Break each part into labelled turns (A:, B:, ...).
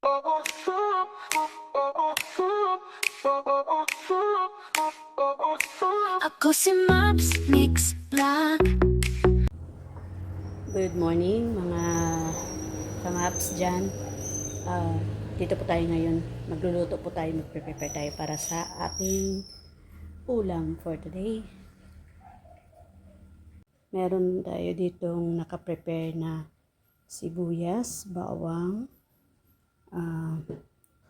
A: Ako si Maps Mix Vlog.
B: Good morning mga kamaps dyan. Dito po tayo ngayon. Magluluto po tayo, magprepare tayo para sa ating ulam for today. Meron tayo ditong nakaprepare na sibuyas, bawang,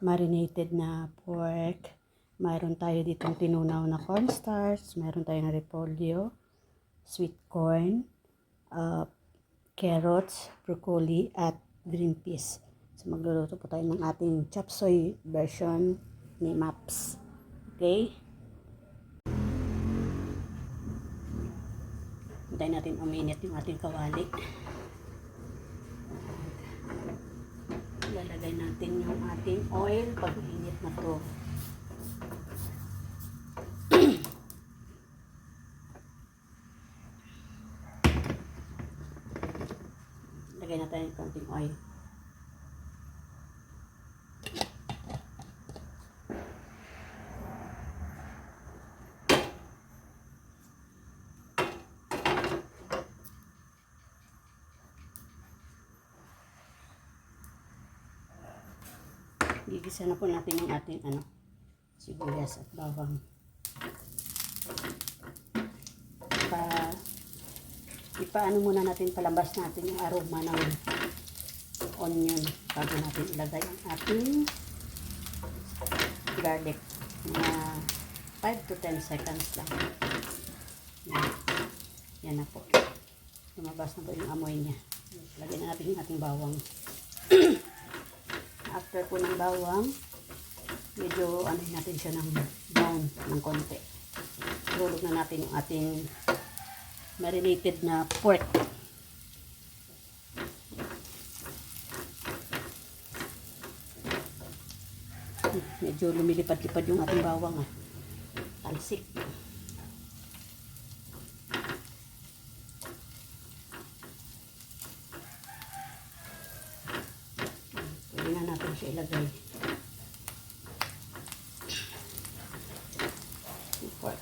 B: marinated na pork. Mayroon tayo ditong tinunaw na cornstarch, mayroon tayong repolyo, sweet corn, carrots, broccoli, at green peas. So magluluto po tayo ng ating chop suey version ni Maps. Okay? Hintayin natin uminit yung ating kawali. Lalagay natin yung ating oil pag init na to. Lagay natin yung konting oil. Gigisa na po natin yung ating sibuyas at bawang. Ipaano muna natin, palabas natin yung aroma ng onion bago natin ilagay ang ating garlic. Mga 5 to 10 seconds lang. Yan na po. Lumabas na po yung amoy niya. Lagyan na natin yung ating bawang. After po ng bawang, medyo natin siya ng brown ng konti. Hulog na natin yung ating marinated na pork. Medyo lumilipad-lipad yung ating bawang. Talsik. Pwede na natin siya ilagay. Pork.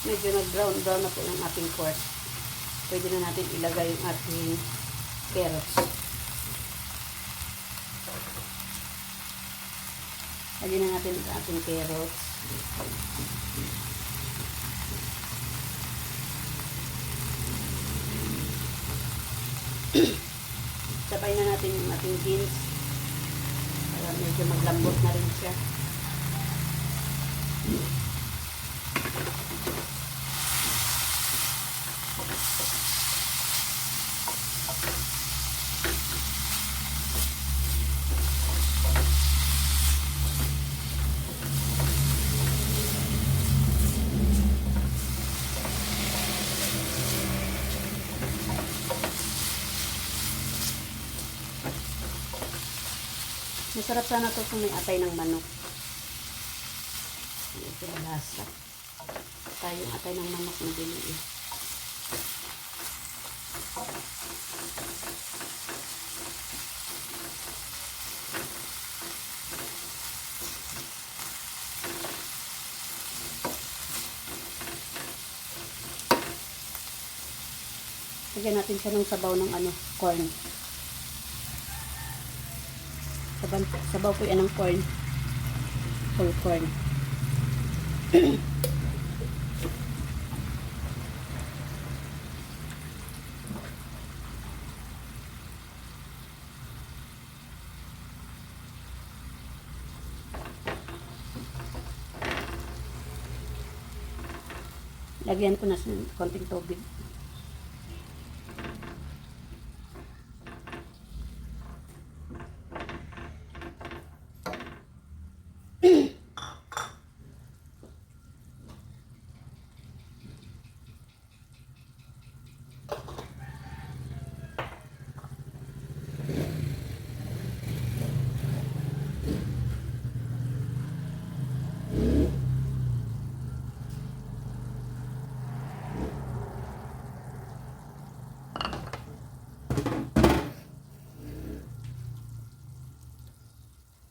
B: Medyo nag-brown na po yung ating pork. Pwede na natin ilagay yung ating carrots. Lagyan na natin yung ating carrots. Sabay na natin yung ating beans para medyo maglambot na rin siya. Masarap sana ito kung may atay ng manok. Ito yung lasa. Yung atay ng manok na binili. Lagyan natin siya ng sabaw ng ano, corn. Sabaw po yan ng corn. Whole corn. Lagyan ko na sa konting tubig.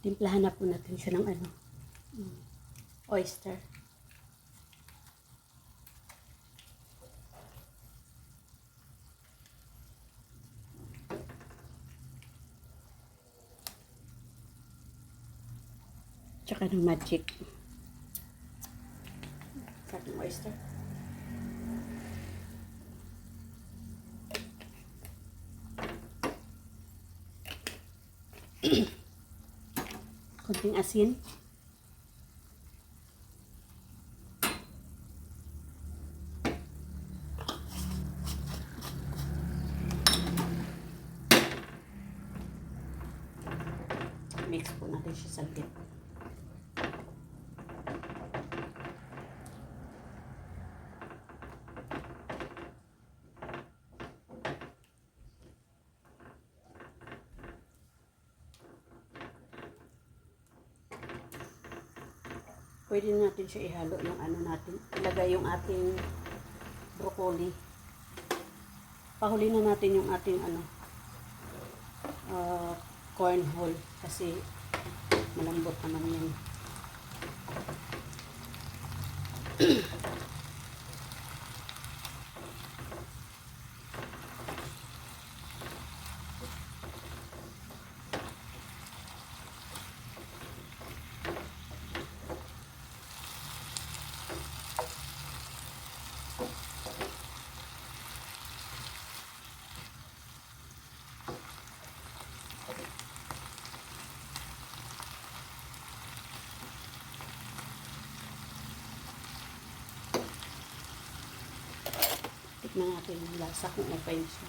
B: Timplahan na po natin siya ng ano, oyster. Tsaka ng magic. Sa ating oyster. Konting asin. Mix po natin siya saglit. Pwede natin siya ihalo yung ano natin. Ilagay yung ating broccoli. Pahuli na natin yung ating ano, cornhole kasi malambot naman yan. Tikman natin yung lasa kung okay siya.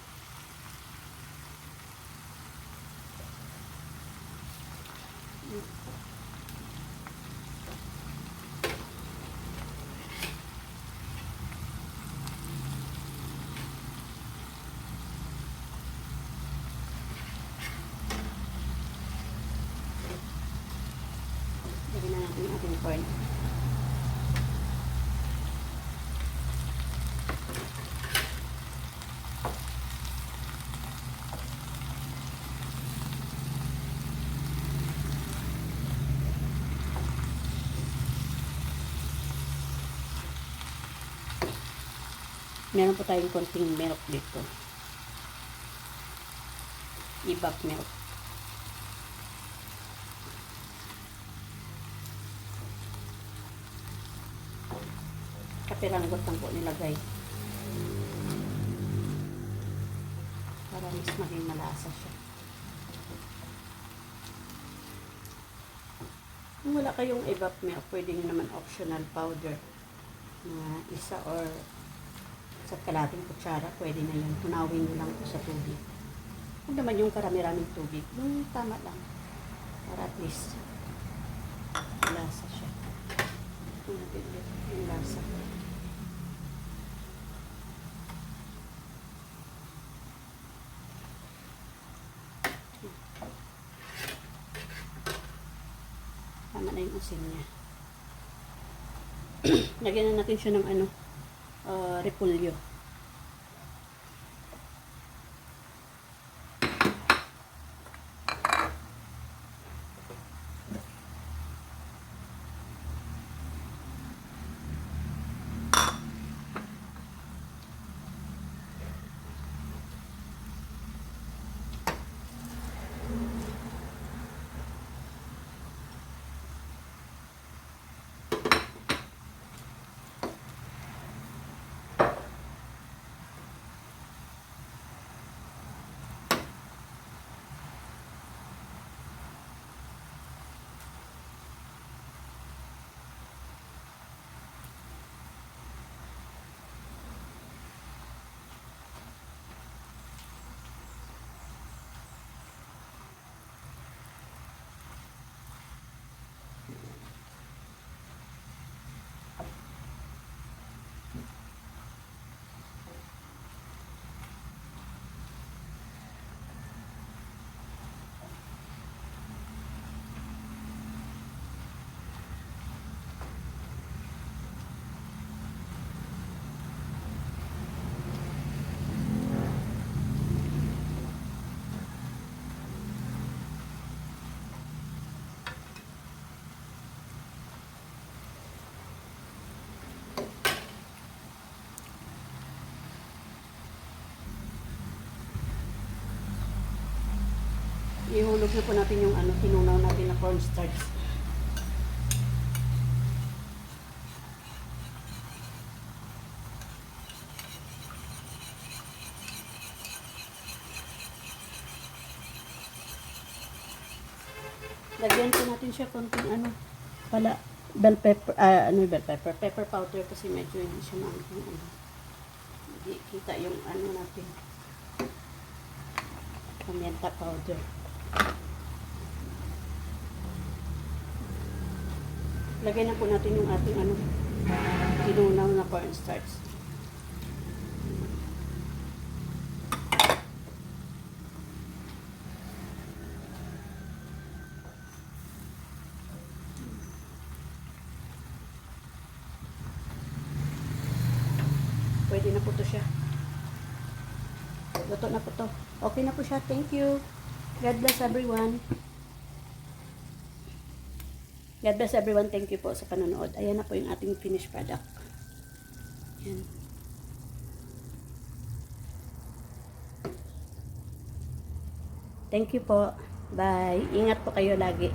B: Lagyan na natin yung ating corn. Meron po tayong konting milk dito. Ibap milk. Kapiranggot lang po nilagay. Para mas maging malasa siya. Kung wala kayong ibap milk, pwede nyo naman optional powder na isa or sa kalating kutsara, pwede na yun. Tunawin nyo lang po sa tubig. Huwag naman yung karami-raming tubig. Yung tama lang. Para at least lasa siya. Yung lasa. Tama na yung asin niya. Lagyan na natin siya ng ano, repolyo. Ihulog na po natin yung ano, tinunaw natin na cornstarch. Lagyan po natin siya konting ano, pala, bell pepper, pepper powder kasi medyo hindi siya maangking ano. Hindi kita yung ano natin, pimienta powder. Lagyan na po natin yung ating ano, tinunaw na cornstarch. Pwede na po to siya. Luto na po to. Okay na po siya. Thank you. God bless everyone. God bless everyone. Thank you po sa panonood. Ayan na po yung ating finished product. Ayan. Thank you po. Bye. Ingat po kayo lagi.